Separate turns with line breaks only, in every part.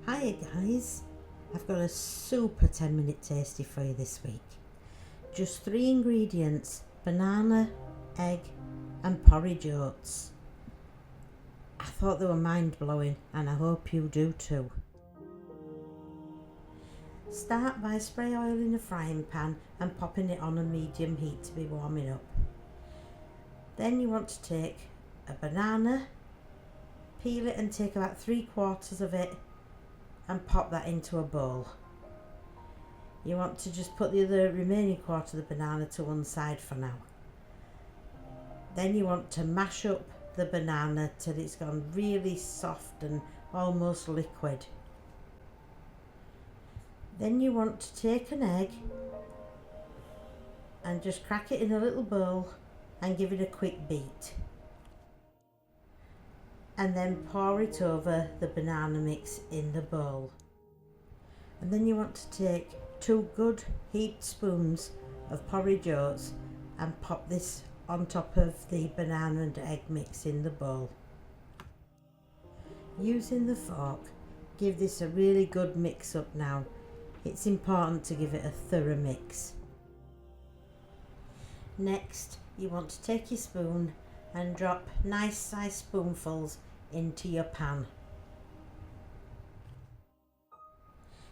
Hiya guys, I've got a super 10-minute tasty for you this week. Just 3 ingredients: banana, egg and porridge oats. I thought they were mind-blowing and I hope you do too. Start by spray oil in a frying pan and popping it on a medium heat to be warming up. Then you want to take a banana, peel it and take about 3/4 of it and pop that into a bowl. You want to just put the other remaining quarter of the banana to one side for now. Then you want to mash up the banana till it's gone really soft and almost liquid. Then you want to take an egg and just crack it in a little bowl and give it a quick beat. And then pour it over the banana mix in the bowl. And then you want to take 2 good heaped spoons of porridge oats and pop this on top of the banana and egg mix in the bowl. Using the fork, give this a really good mix up now. It's important to give it a thorough mix. Next, you want to take your spoon and drop nice sized spoonfuls into your pan.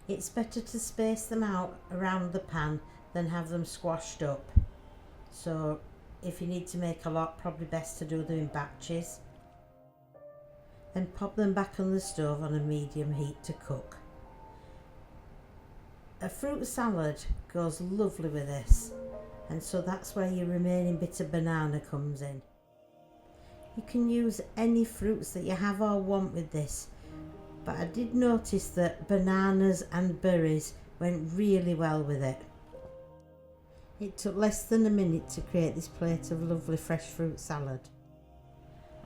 It's better to space them out around the pan than have them squashed up. So if you need to make a lot, probably best to do them in batches. Then pop them back on the stove on a medium heat to cook. A fruit salad goes lovely with this, and so that's where your remaining bit of banana comes in. You can use any fruits that you have or want with this, but I did notice that bananas and berries went really well with it. It took less than a minute to create this plate of lovely fresh fruit salad.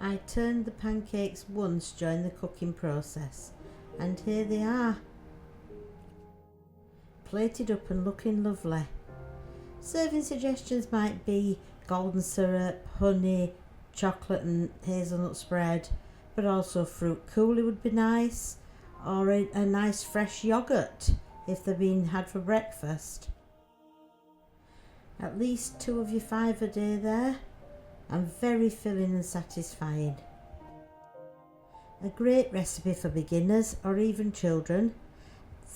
I turned the pancakes once during the cooking process, and here they are, plated up and looking lovely. Serving suggestions might be golden syrup, honey, chocolate and hazelnut spread, but also fruit coulis would be nice, or a nice fresh yoghurt if they're being had for breakfast. At least 2 of your 5 a day there, and very filling and satisfying. A great recipe for beginners or even children.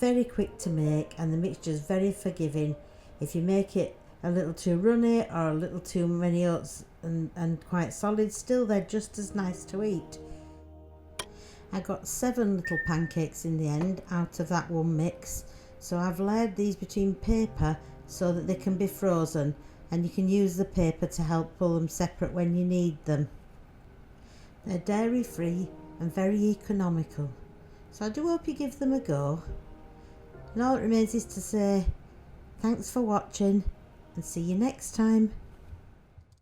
Very quick to make, and the mixture is very forgiving. If you make it a little too runny or a little too many oats and quite solid, still they're just as nice to eat. I got 7 little pancakes in the end out of that one mix, so I've layered these between paper so that they can be frozen, and you can use the paper to help pull them separate when you need them. They're dairy free and very economical, so I do hope you give them a go. And all that remains is to say thanks for watching and see you next time.